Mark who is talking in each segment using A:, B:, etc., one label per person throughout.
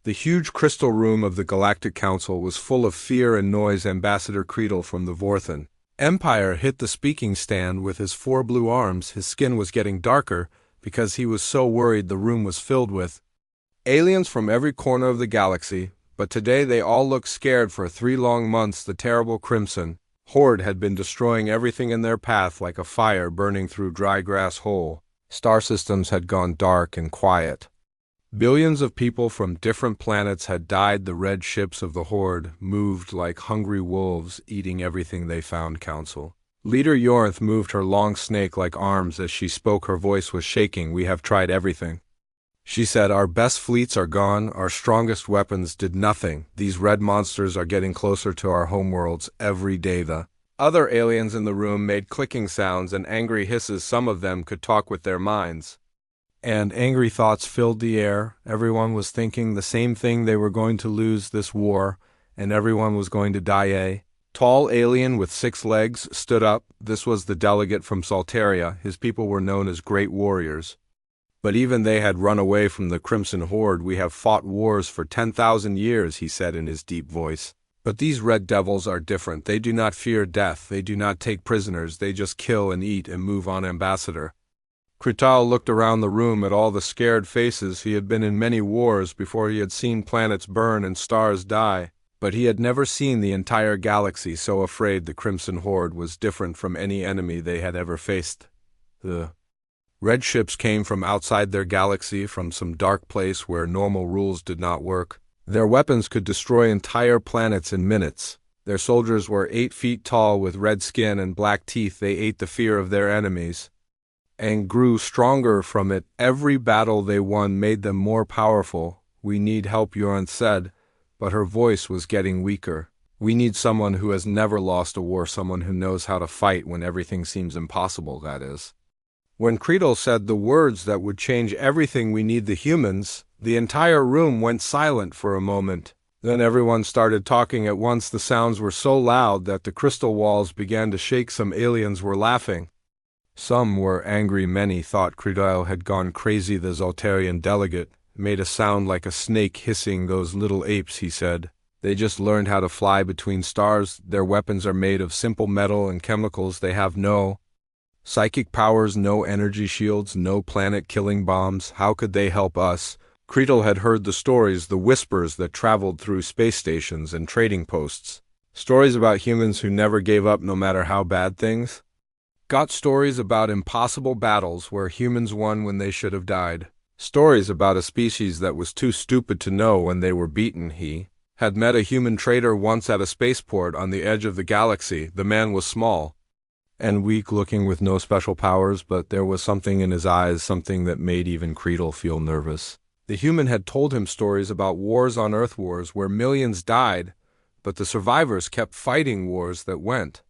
A: The huge crystal room of the Galactic Council was full of fear and noise. Ambassador Creedle from the Vorthan Empire hit the speaking stand with his 4 blue arms. His skin was getting darker because he was so worried. The room was filled with aliens from every corner of the galaxy, but today they all looked scared. For 3 long months the terrible Crimson Horde had been destroying everything in their path like a fire burning through dry grass. Whole star systems had gone dark and quiet. Billions of people from different planets had died. The red ships of the Horde moved like hungry wolves, eating everything they found. Council Leader Yorinth moved her long snake-like arms as she spoke. Her voice was shaking. We have tried everything, she said. Our best fleets are gone. Our strongest weapons did nothing. These red monsters are getting closer to our homeworlds every day. The other aliens in the room made clicking sounds and angry hisses. Some of them could talk with their minds, and angry thoughts filled the air. Everyone was thinking the same thing. They were going to lose this war, and everyone was going to die. A tall alien with 6 legs stood up. This was the delegate from Saltaria. His people were known as great warriors, but even they had run away from the Crimson Horde. We have fought wars for 10,000 years, he said in his deep voice. But these red devils are different. They do not fear death. They do not take prisoners. They just kill and eat and move on. Ambassador Creedle looked around the room at all the scared faces. He had been in many wars before. He had seen planets burn and stars die, but he had never seen the entire galaxy so afraid. The Crimson Horde was different from any enemy they had ever faced. The red ships came from outside their galaxy, from some dark place where normal rules did not work. Their weapons could destroy entire planets in minutes. Their soldiers were 8 feet tall with red skin and black teeth. They ate the fear of their enemies and grew stronger from it. Every battle they won made them more powerful. We need help, Yorinth said, but her voice was getting weaker. We need someone who has never lost a war, someone who knows how to fight when everything seems impossible, that is. When Creedle said the words that would change everything, we need the humans, the entire room went silent for a moment. Then everyone started talking at once. The sounds were so loud that the crystal walls began to shake. Some aliens were laughing. Some were angry. Many thought Creedle had gone crazy. The Zoltarian delegate made a sound like a snake hissing. Those little apes, he said. They just learned how to fly between stars. Their weapons are made of simple metal and chemicals. They have no psychic powers, no energy shields, no planet-killing bombs. How could they help us? Creedle had heard the stories, the whispers that traveled through space stations and trading posts. Stories about humans who never gave up no matter how bad things got. Stories about impossible battles where humans won when they should have died. Stories about a species that was too stupid to know when they were beaten. He had met a human trader once at a spaceport on the edge of the galaxy. The man was small and weak-looking with no special powers, but there was something in his eyes, something that made even Creedle feel nervous. The human had told him stories about wars on Earth, wars where millions died, but the survivors kept fighting wars that went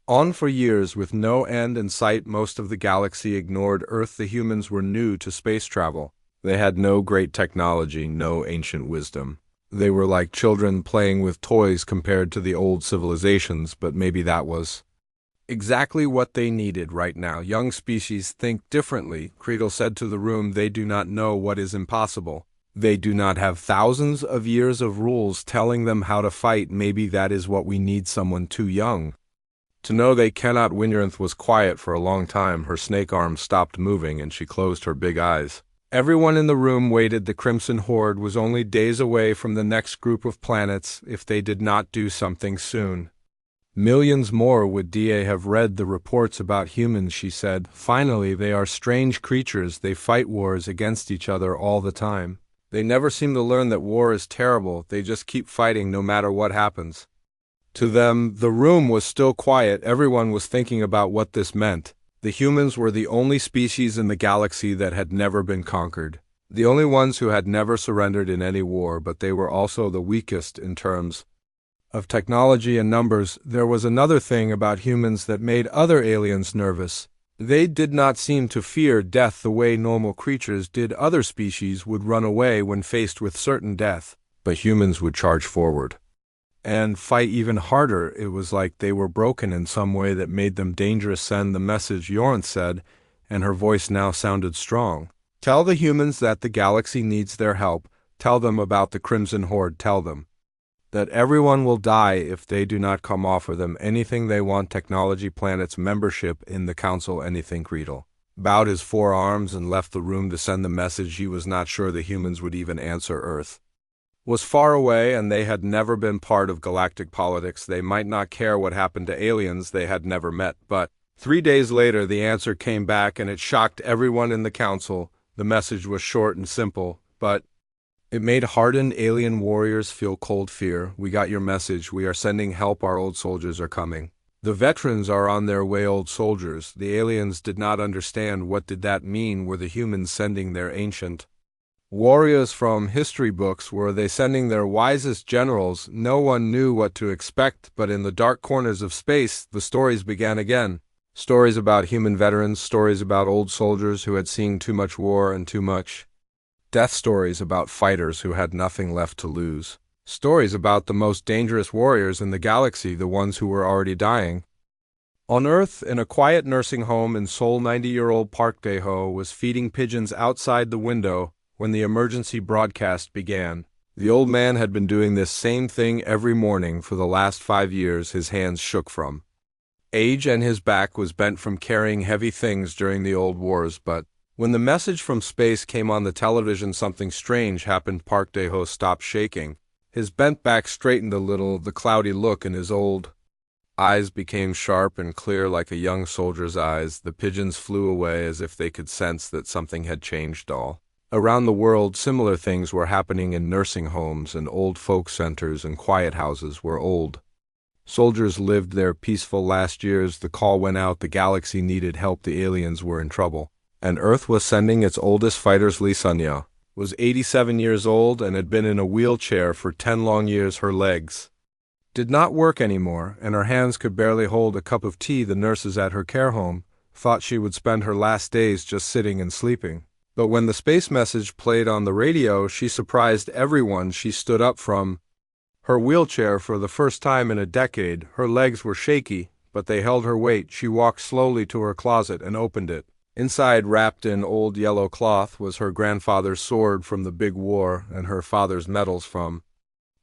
A: on for years with no end in sight. Most of the galaxy ignored Earth. The humans were new to space travel. They had no great technology, no ancient wisdom. They were like children playing with toys compared to the old civilizations, but maybe that was exactly what they needed right now. Young species think differently, Creedle said to the room. They do not know what is impossible. They do not have thousands of years of rules telling them how to fight. Maybe that is what we need, someone too young to know they cannot win. Yorinth was quiet for a long time. Her snake arms stopped moving and she closed her big eyes. Everyone in the room waited. The Crimson Horde was only days away from the next group of planets if they did not do something soon. Millions more would have read the reports about humans, she said. Finally, they are strange creatures. They fight wars against each other all the time. They never seem to learn that war is terrible. They just keep fighting no matter what happens to them. The room was still quiet. Everyone was thinking about what this meant. The humans were the only species in the galaxy that had never been conquered. The only ones who had never surrendered in any war, but they were also the weakest in terms of technology and numbers. There was another thing about humans that made other aliens nervous. They did not seem to fear death the way normal creatures did. Other species would run away when faced with certain death, but humans would charge forward and fight even harder. It was like they were broken in some way that made them dangerous. Send the message, Yorinth said, and her voice now sounded strong. Tell the humans that the galaxy needs their help. Tell them about the Crimson Horde. Tell them that everyone will die if they do not come offer them anything they want. Technology Planet's membership in the council. Anything. Creedle bowed his forearms and left the room to send the message. He was not sure the humans would even answer. Earth was far away, and they had never been part of galactic politics. They might not care what happened to aliens they had never met, but 3 days later the answer came back, and it shocked everyone in the council. The message was short and simple, but it made hardened alien warriors feel cold fear. We got your message. We are sending help. Our old soldiers are coming. The veterans are on their way. Old soldiers. The aliens did not understand. What did that mean? Were the humans sending their ancient warriors from history books? Were they sending their wisest generals? No one knew what to expect, but in the dark corners of space, the stories began again. Stories about human veterans, stories about old soldiers who had seen too much war and too much death, stories about fighters who had nothing left to lose. Stories about the most dangerous warriors in the galaxy, the ones who were already dying. On Earth, in a quiet nursing home in Seoul, 90-year-old Park Dae-ho was feeding pigeons outside the window when the emergency broadcast began. The old man had been doing this same thing every morning for the last 5 years. His hands shook from age and his back was bent from carrying heavy things during the old wars, but when the message from space came on the television, something strange happened. Park Dae-ho stopped shaking. His bent back straightened a little. The cloudy look in his old eyes became sharp and clear like a young soldier's eyes. The pigeons flew away as if they could sense that something had changed. All around the world, similar things were happening in nursing homes and old folk centers and quiet houses where old soldiers lived their peaceful last years. The call went out. The galaxy needed help. The aliens were in trouble, and Earth was sending its oldest fighters. Lee Sunya was 87 years old and had been in a wheelchair for 10 long years. Her legs did not work anymore, and her hands could barely hold a cup of tea. The nurses at her care home thought she would spend her last days just sitting and sleeping. But when the space message played on the radio, she surprised everyone. She stood up from her wheelchair for the first time in a decade. Her legs were shaky, but they held her weight. She walked slowly to her closet and opened it. Inside, wrapped in old yellow cloth, was her grandfather's sword from the big war and her father's medals from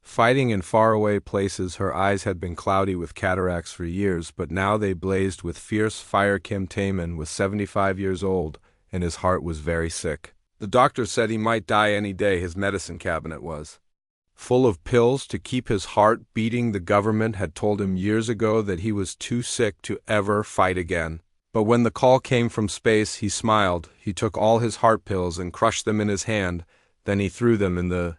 A: fighting in faraway places. Her eyes had been cloudy with cataracts for years, but now they blazed with fierce fire. Kim Taeman was 75 years old, and his heart was very sick. The doctor said he might die any day. His medicine cabinet was full of pills to keep his heart beating. The government had told him years ago that he was too sick to ever fight again. But when the call came from space, he smiled. He took all his heart pills and crushed them in his hand. Then he threw them in the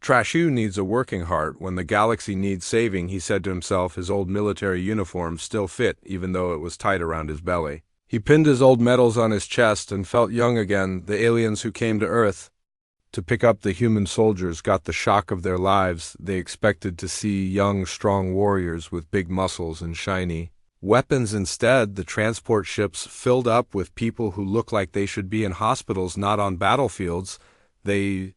A: trash. Who needs a working heart when the galaxy needs saving? He said to himself. His old military uniform still fit, even though it was tight around his belly. He pinned his old medals on his chest and felt young again. The aliens who came to Earth to pick up the human soldiers got the shock of their lives. They expected to see young, strong warriors with big muscles and shiny weapons. Instead, the transport ships filled up with people who looked like they should be in hospitals, not on battlefields. They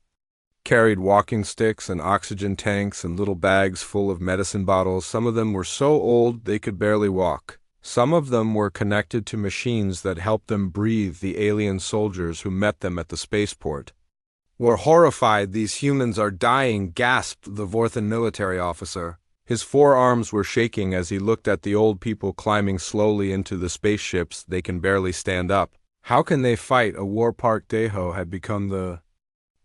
A: carried walking sticks and oxygen tanks and little bags full of medicine bottles. Some of them were so old they could barely walk. Some of them were connected to machines that helped them breathe. The alien soldiers who met them at the spaceport were horrified. These humans are dying, gasped the Vorthan military officer. His forearms were shaking as he looked at the old people climbing slowly into the spaceships. They can barely stand up. How can they fight a war? Park Dae-ho had become the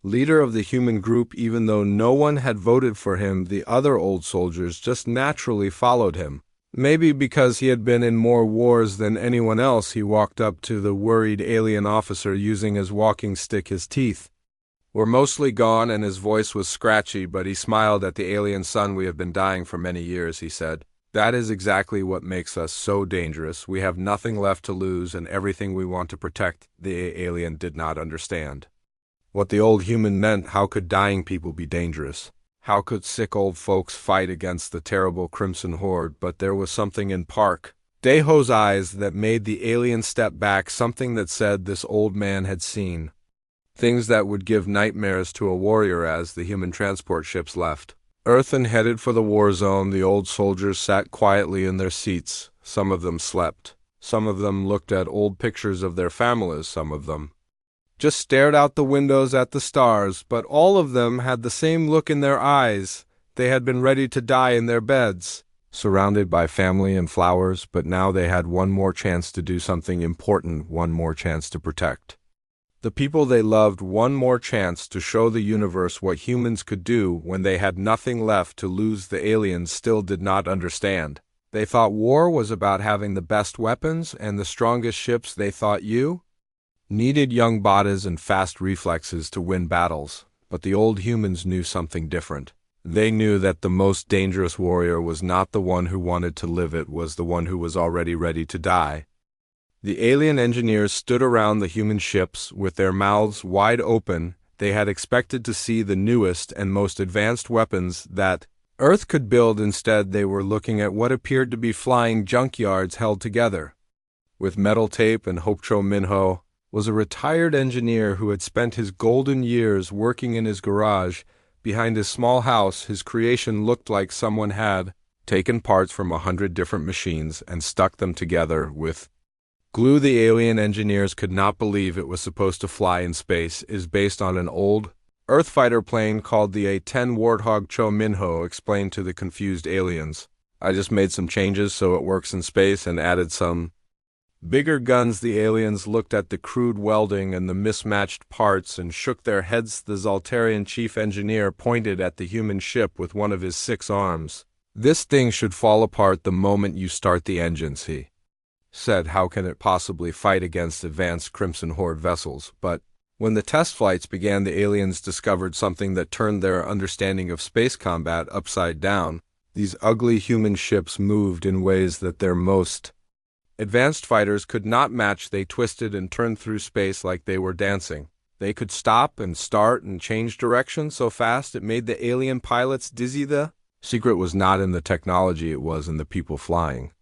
A: leader of the human group even though no one had voted for him. The other old soldiers just naturally followed him. Maybe because he had been in more wars than anyone else. He walked up to the worried alien officer using his walking stick. His teeth were mostly gone and his voice was scratchy, but he smiled at the alien. Son, we have been dying for many years, he said. That is exactly what makes us so dangerous. We have nothing left to lose and everything we want to protect. The alien did not understand what the old human meant. How could dying people be dangerous? How could sick old folks fight against the terrible Crimson Horde? But there was something in Park Dae-ho's eyes that made the alien step back, something that said this old man had seen things that would give nightmares to a warrior. As the human transport ships left Earth and headed for the war zone, the old soldiers sat quietly in their seats. Some of them slept. Some of them looked at old pictures of their families. Some of them just stared out the windows at the stars, but all of them had the same look in their eyes. They had been ready to die in their beds, surrounded by family and flowers, but now they had one more chance to do something important, one more chance to protect the people they loved, one more chance to show the universe what humans could do when they had nothing left to lose. The aliens still did not understand. They thought war was about having the best weapons and the strongest ships. They thought you needed young bodies and fast reflexes to win battles, but the old humans knew something different. They knew that the most dangerous warrior was not the one who wanted to live, it was the one who was already ready to die. The alien engineers stood around the human ships with their mouths wide open. They had expected to see the newest and most advanced weapons that Earth could build. Instead, they were looking at what appeared to be flying junkyards held together with metal tape. And Ho Minho was a retired engineer who had spent his golden years working in his garage behind his small house. His creation looked like someone had taken parts from 100 different machines and stuck them together with glue. The alien engineers could not believe it was supposed to fly in space. Is based on an old Earth fighter plane called the A-10 Warthog. Cho Minho explained to the confused aliens. I just made some changes so it works in space and added some bigger guns. The aliens looked at the crude welding and the mismatched parts and shook their heads. The Zoltarian chief engineer pointed at the human ship with one of his 6 arms. This thing should fall apart the moment you start the engines, he said. How can it possibly fight against advanced Crimson Horde vessels? But when the test flights began, the aliens discovered something that turned their understanding of space combat upside down. These ugly human ships moved in ways that their most advanced fighters could not match. They twisted and turned through space like they were dancing. They could stop and start and change direction so fast it made the alien pilots dizzy. The secret was not in the technology, it was in the people flying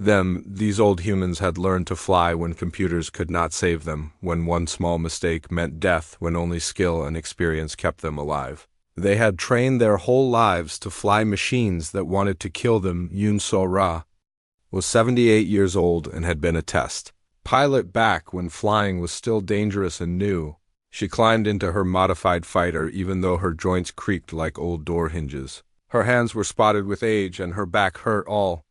A: them. These old humans had learned to fly when computers could not save them, when one small mistake meant death, when only skill and experience kept them alive. They had trained their whole lives to fly machines that wanted to kill them. Yun So-ra was 78 years old and had been a test pilot back when flying was still dangerous and new. She climbed into her modified fighter even though her joints creaked like old door hinges. Her hands were spotted with age and her back hurt all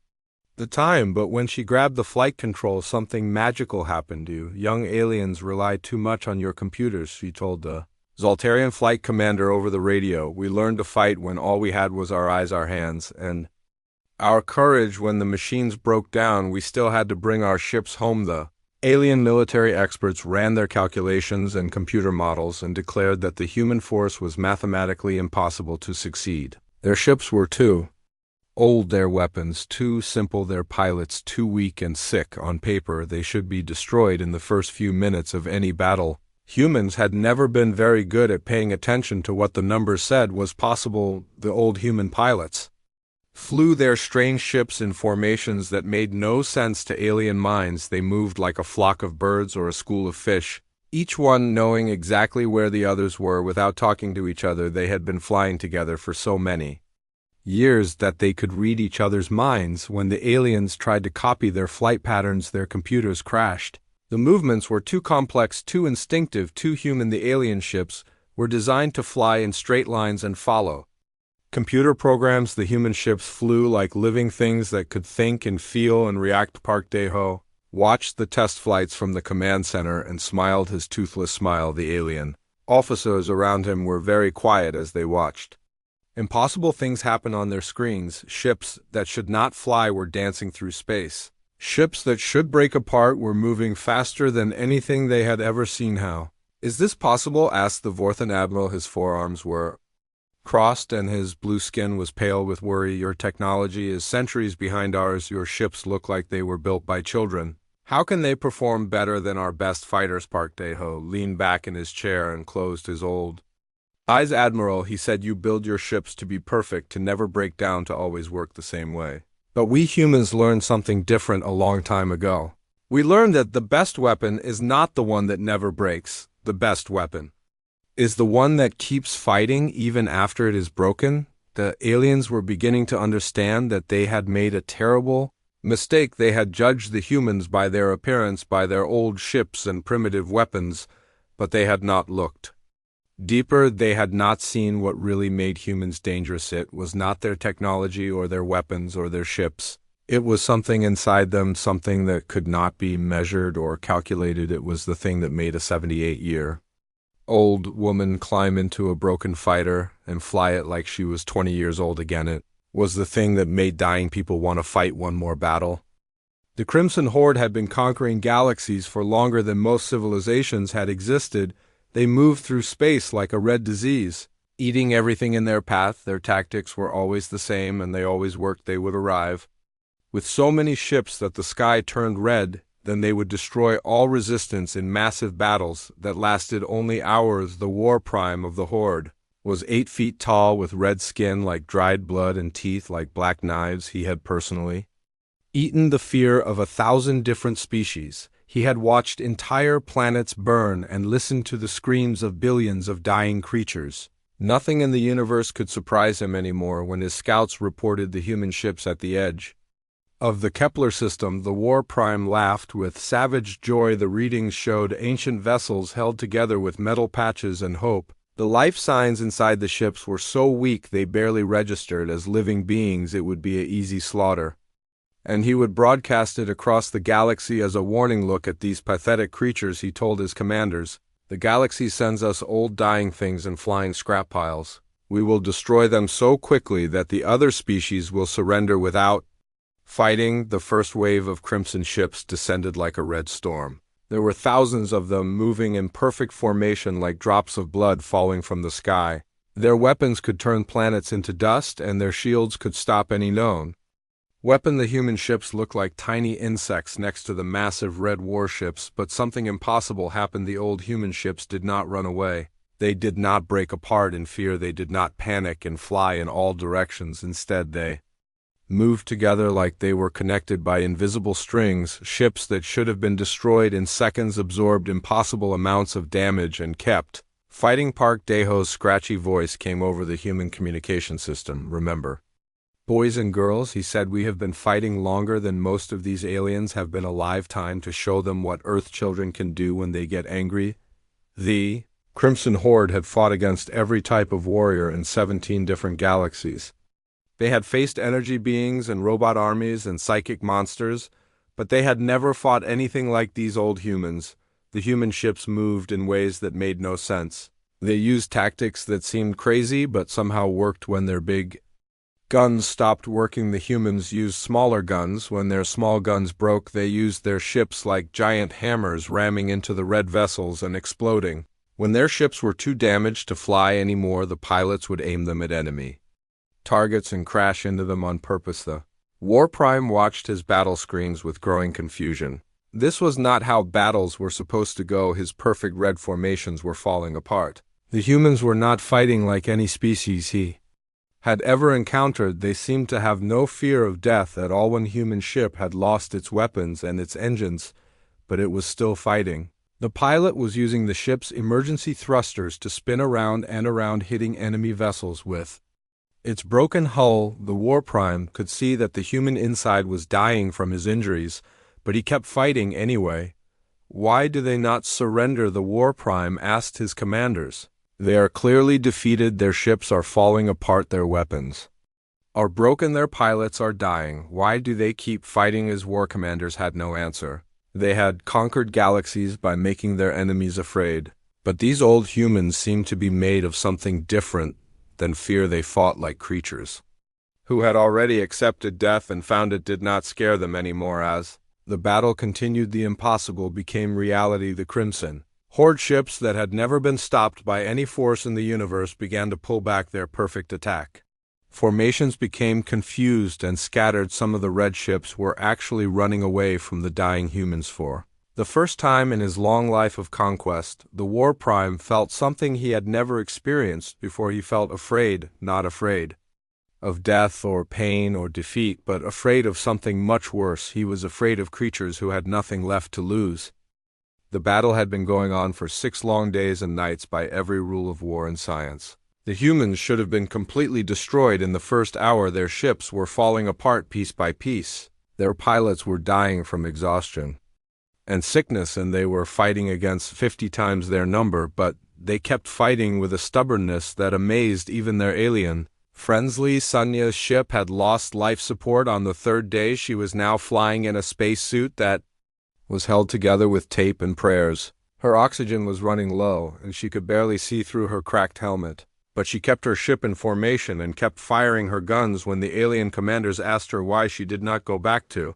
A: the time, but when she grabbed the flight controls, something magical happened. You young aliens rely too much on your computers, she told the Zoltarian flight commander over the radio. We learned to fight when all we had was our eyes, our hands, and our courage. When the machines broke down, we still had to bring our ships home. The alien military experts ran their calculations and computer models and declared that the human force was mathematically impossible to succeed. Their ships were too old, their weapons too simple, their pilots too weak and sick. On paper, they should be destroyed in the first few minutes of any battle. Humans had never been very good at paying attention to what the numbers said was possible. The old human pilots flew their strange ships in formations that made no sense to alien minds. They moved like a flock of birds or a school of fish, each one knowing exactly where the others were without talking to each other. They had been flying together for so many years that they could read each other's minds. When the aliens tried to copy their flight patterns, their computers crashed. The movements were too complex, too instinctive, too human. The alien ships were designed to fly in straight lines and follow computer programs. The human ships flew like living things that could think and feel and react. Park Dae-ho watched the test flights from the command center and smiled his toothless smile. The alien officers around him were very quiet as they watched. Impossible things happened on their screens. Ships that should not fly were dancing through space. Ships that should break apart were moving faster than anything they had ever seen. How is this possible? Asked the Vorthan admiral. His forearms were crossed and his blue skin was pale with worry. Your technology is centuries behind ours. Your ships look like they were built by children. How can they perform better than our best fighters? Park Dae-ho leaned back in his chair and closed his old eyes. Admiral, he said, you build your ships to be perfect, to never break down, to always work the same way. But we humans learned something different a long time ago. We learned that the best weapon is not the one that never breaks. The best weapon is the one that keeps fighting even after it is broken. The aliens were beginning to understand that they had made a terrible mistake. They had judged the humans by their appearance, by their old ships and primitive weapons. but they had not looked deeper. They had not seen what really made humans dangerous. It was not their technology or their weapons or their ships. It was something inside them, something that could not be measured or calculated. It was the thing that made a 78-year-old woman climb into a broken fighter and fly it like she was 20 years old again. It was the thing that made dying people want to fight one more battle. The Crimson Horde had been conquering galaxies for longer than most civilizations had existed. They moved through space like a red disease, eating everything in their path. Their tactics were always the same, and they always worked. They would arrive with so many ships that the sky turned red. Then they would destroy all resistance in massive battles that lasted only hours. The war prime of the Horde was 8 feet tall, with red skin like dried blood and teeth like black knives. He had personally eaten the fear of 1,000 different species. He had watched entire planets burn and listened to the screams of billions of dying creatures. Nothing in the universe could surprise him anymore when his scouts reported the human ships at the edge of the Kepler system. The war prime laughed with savage joy. The readings showed ancient vessels held together with metal patches and hope. The life signs inside the ships were so weak they barely registered as living beings. It would be an easy slaughter, and he would broadcast it across the galaxy as a warning. Look at these pathetic creatures, he told his commanders. The galaxy sends us old dying things and flying scrap piles. We will destroy them so quickly that the other species will surrender without fighting. The first wave of crimson ships descended like a red storm. There were thousands of them moving in perfect formation like drops of blood falling from the sky. Their weapons could turn planets into dust, and their shields could stop any known weapon. The human ships looked like tiny insects next to the massive red warships, but something impossible happened. The old human ships did not run away. They did not break apart in fear. They did not panic and fly in all directions. Instead, they moved together like they were connected by invisible strings. Ships that should have been destroyed in seconds absorbed impossible amounts of damage and kept fighting. Park Daeho's scratchy voice came over the human communication system. Remember, boys and girls, he said, we have been fighting longer than most of these aliens have been alive. Time to show them what Earth children can do when they get angry. The Crimson Horde had fought against every type of warrior in 17 different galaxies. They had faced energy beings and robot armies and psychic monsters, but they had never fought anything like these old humans. The human ships moved in ways that made no sense. They used tactics that seemed crazy but somehow worked. When their big guns stopped working, the humans used smaller guns. When their small guns broke, they used their ships like giant hammers, ramming into the red vessels and exploding. When their ships were too damaged to fly anymore, the pilots would aim them at enemy targets and crash into them on purpose. The war prime watched his battle screens with growing confusion. This was not how battles were supposed to go. His perfect red formations were falling apart. The humans were not fighting like any species he had ever encountered. They seemed to have no fear of death at all. One human ship had lost its weapons and its engines, but it was still fighting. The pilot was using the ship's emergency thrusters to spin around and around, hitting enemy vessels with its broken hull. The war prime could see that the human inside was dying from his injuries, but he kept fighting anyway. Why do they not surrender? The war prime asked his commanders. They are clearly defeated. Their ships are falling apart. Their weapons are broken. Their pilots are dying. Why do they keep fighting? His war commanders had no answer. They had conquered galaxies by making their enemies afraid. But these old humans seemed to be made of something different than fear. They fought like creatures who had already accepted death and found it did not scare them anymore. As the battle continued, the impossible became reality. The Crimson Horde ships that had never been stopped by any force in the universe began to pull back their perfect attack. Formations became confused and scattered. Some of the red ships were actually running away from the dying humans. For the first time in his long life of conquest, the war prime felt something he had never experienced before. He felt afraid, not afraid of death or pain or defeat, but afraid of something much worse. He was afraid of creatures who had nothing left to lose. The battle had been going on for 6 long days and nights by every rule of war and science. The humans should have been completely destroyed in the first hour. Their ships were falling apart piece by piece. Their pilots were dying from exhaustion, and sickness, and they were fighting against 50 times their number, but they kept fighting with a stubbornness that amazed even their alien friends. Sonya's ship had lost life support on the third day. She was now flying in a spacesuit that was held together with tape and prayers. Her oxygen was running low, and she could barely see through her cracked helmet. But she kept her ship in formation and kept firing her guns when the alien commanders asked her why she did not go back to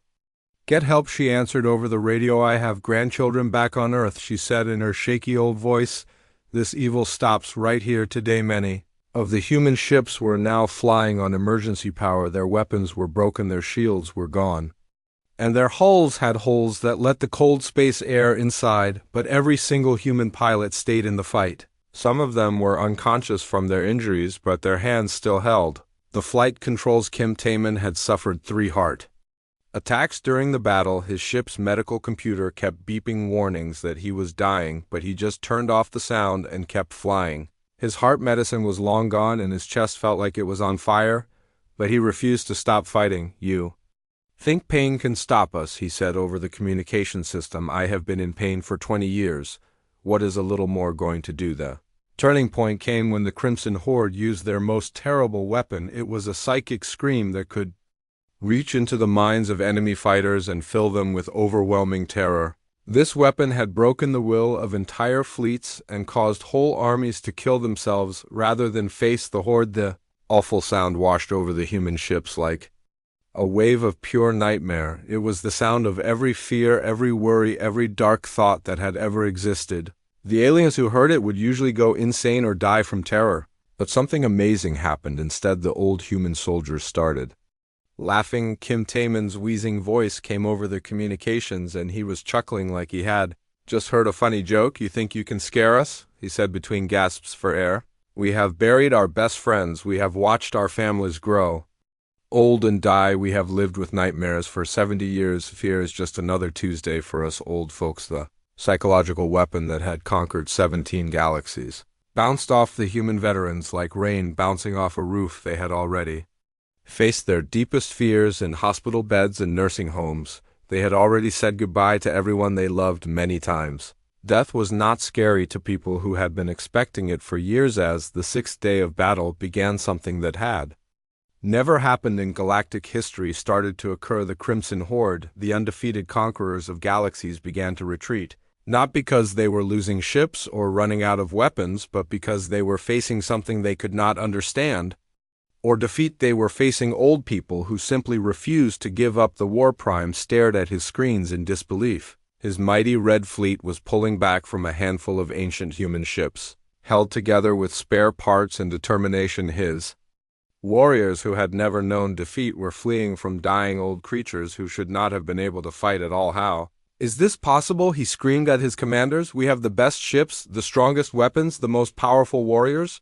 A: get help. She answered over the radio, "I have grandchildren back on Earth," she said in her shaky old voice. "This evil stops right here today." Many of the human ships were now flying on emergency power. Their weapons were broken, their shields were gone, and their hulls had holes that let the cold space air inside, but every single human pilot stayed in the fight. Some of them were unconscious from their injuries, but their hands still held. The flight controls Kim Taeman had suffered 3 heart attacks during the battle. His ship's medical computer kept beeping warnings that he was dying, but he just turned off the sound and kept flying. His heart medicine was long gone and his chest felt like it was on fire, but he refused to stop fighting. "You think pain can stop us," he said over the communication system. "I have been in pain for 20 years. What is a little more going to do?" The turning point came when the Crimson Horde used their most terrible weapon. It was a psychic scream that could reach into the minds of enemy fighters and fill them with overwhelming terror. This weapon had broken the will of entire fleets and caused whole armies to kill themselves rather than face the Horde. The awful sound washed over the human ships like a wave of pure nightmare. It was the sound of every fear, every worry, every dark thought that had ever existed. The aliens who heard it would usually go insane or die from terror. But something amazing happened. Instead, the old human soldiers started laughing. Kim Taeman's wheezing voice came over the communications, and he was chuckling like he had just heard a funny joke. "You think you can scare us?" he said between gasps for air. "We have buried our best friends. We have watched our families grow old and die. We have lived with nightmares for 70 years. Fear is just another Tuesday for us old folks." The psychological weapon that had conquered 17 galaxies bounced off the human veterans like rain bouncing off a roof. They had already faced their deepest fears in hospital beds and nursing homes. They had already said goodbye to everyone they loved many times. Death was not scary to people who had been expecting it for years. As the 6th day of battle began, something that had never happened in galactic history started to occur. The Crimson Horde, the undefeated conquerors of galaxies, began to retreat. Not because they were losing ships or running out of weapons, but because they were facing something they could not understand or defeat. They were facing old people who simply refused to give up. The War Prime stared at his screens in disbelief. His mighty red fleet was pulling back from a handful of ancient human ships, held together with spare parts and determination. His warriors who had never known defeat were fleeing from dying old creatures who should not have been able to fight at all. "How is this possible?" he screamed at his commanders. "We have the best ships, the strongest weapons, the most powerful warriors.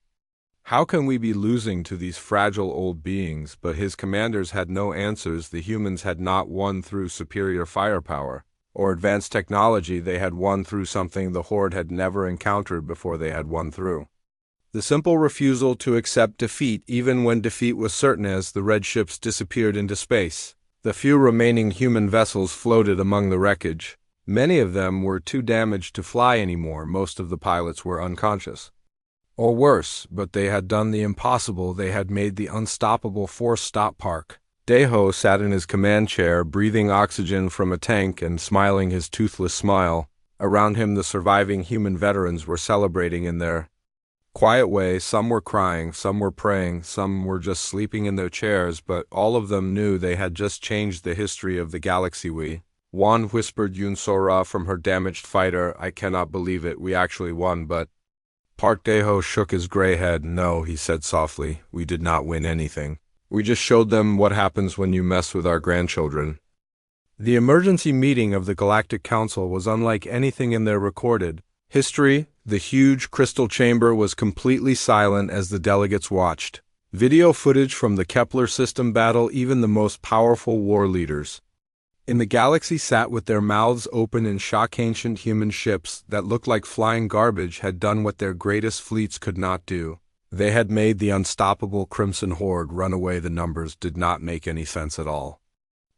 A: How can we be losing to these fragile old beings?" But his commanders had no answers. The humans had not won through superior firepower or advanced technology. They had won through something the Horde had never encountered before. They had won through the simple refusal to accept defeat, even when defeat was certain. As the red ships disappeared into space, the few remaining human vessels floated among the wreckage. Many of them were too damaged to fly anymore. Most of the pilots were unconscious or worse, but they had done the impossible. They had made the unstoppable force stop. Park Daeho sat in his command chair, breathing oxygen from a tank and smiling his toothless smile. Around him, the surviving human veterans were celebrating in their quiet way. Some were crying, some were praying, some were just sleeping in their chairs, but all of them knew they had just changed the history of the galaxy. "We won," whispered Yoon Sora from her damaged fighter. "I cannot believe it. We actually won." But Park Daeho shook his gray head. "No," he said softly, "we did not win anything. We just showed them what happens when you mess with our grandchildren." The emergency meeting of the Galactic Council was unlike anything in their recorded history. The huge crystal chamber was completely silent as the delegates watched video footage from the Kepler system battle. Even the most powerful war leaders in the galaxy sat with their mouths open in shock. Ancient human ships that looked like flying garbage had done what their greatest fleets could not do. They had made the unstoppable Crimson Horde run away. The numbers did not make any sense at all.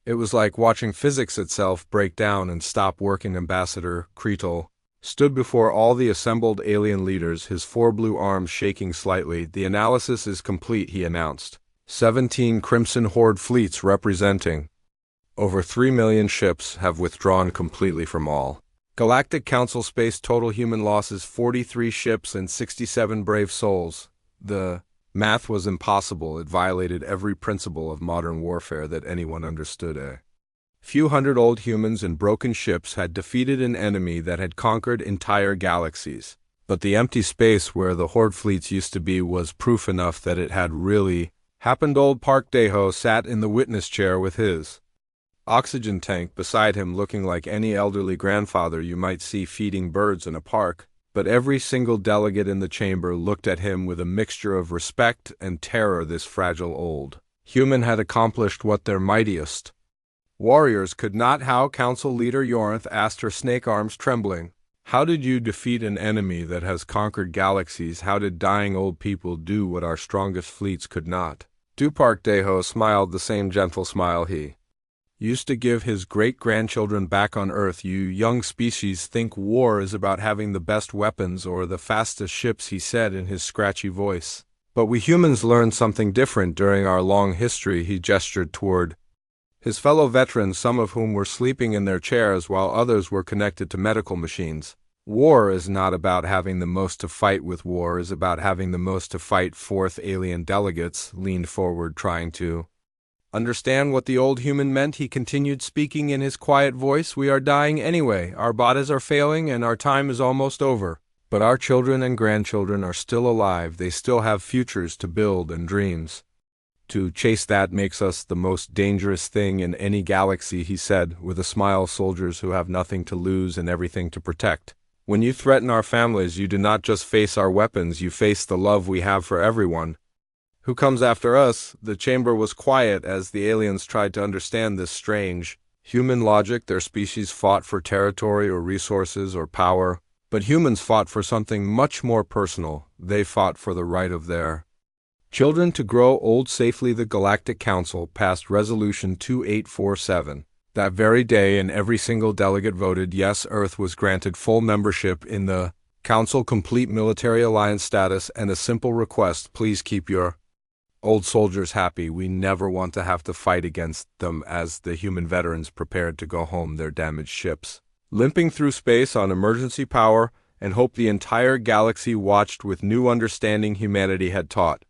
A: It was like watching physics itself break down and stop working. Ambassador Cretel stood before all the assembled alien leaders, his four blue arms shaking slightly. "The analysis is complete," he announced. 17 Crimson Horde fleets representing over 3 million ships have withdrawn completely from all Galactic Council space. Total human losses 43 ships and 67 brave souls. The math was impossible. It violated every principle of modern warfare that anyone understood. A few hundred old humans and broken ships had defeated an enemy that had conquered entire galaxies. But the empty space where the Horde fleets used to be was proof enough that it had really happened. Old Park Deho sat in the witness chair with his oxygen tank beside him, looking like any elderly grandfather you might see feeding birds in a park. But every single delegate in the chamber looked at him with a mixture of respect and terror. This fragile old human had accomplished what their mightiest warriors could not. "How?" Council leader Yorinth asked, her snake arms trembling. "How did you defeat an enemy that has conquered galaxies? How did dying old people do what our strongest fleets could not do?" Park Deho smiled the same gentle smile he used to give his great-grandchildren back on Earth. "You young species think war is about having the best weapons or the fastest ships," he said in his scratchy voice. "But we humans learned something different during our long history." He gestured toward his fellow veterans, some of whom were sleeping in their chairs while others were connected to medical machines. "War is not about having the most to fight with. War is about having the most to fight." Fourth alien delegates leaned forward, trying to understand what the old human meant. He continued, speaking in his quiet voice. "We are dying anyway. Our bodies are failing and our time is almost over. But our children and grandchildren are still alive. They still have futures to build and dreams to chase. That makes us the most dangerous thing in any galaxy," he said with a smile. "Soldiers who have nothing to lose and everything to protect. When you threaten our families, you do not just face our weapons, you face the love we have for everyone who comes after us." The chamber was quiet as the aliens tried to understand this strange human logic. Their species fought for territory or resources or power, but humans fought for something much more personal. They fought for the right of their children to grow old safely. The Galactic Council passed Resolution 2847 that very day, and every single delegate voted yes. Earth was granted full membership in the Council, complete military alliance status, and a simple request: please keep your old soldiers happy. We never want to have to fight against them. As the human veterans prepared to go home, their damaged ships limping through space on emergency power, and hope, the entire galaxy watched with new understanding. Humanity had taught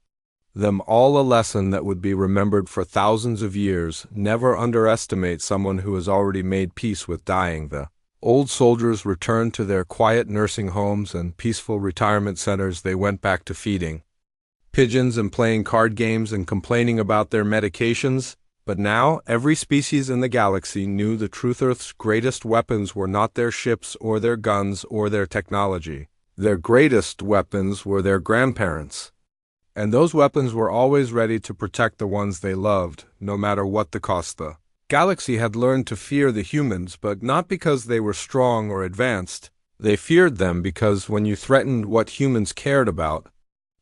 A: them all a lesson that would be remembered for thousands of years. Never underestimate someone who has already made peace with dying. The old soldiers returned to their quiet nursing homes and peaceful retirement centers. They went back to feeding pigeons and playing card games and complaining about their medications. But now, every species in the galaxy knew the truth. Earth's greatest weapons were not their ships or their guns or their technology. Their greatest weapons were their grandparents. And those weapons were always ready to protect the ones they loved, no matter what the cost. The galaxy had learned to fear the humans, but not because they were strong or advanced. They feared them because when you threatened what humans cared about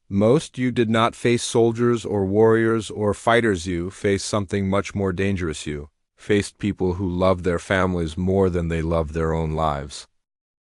A: most, you did not face soldiers or warriors or fighters. You faced something much more dangerous. You faced people who loved their families more than they loved their own lives.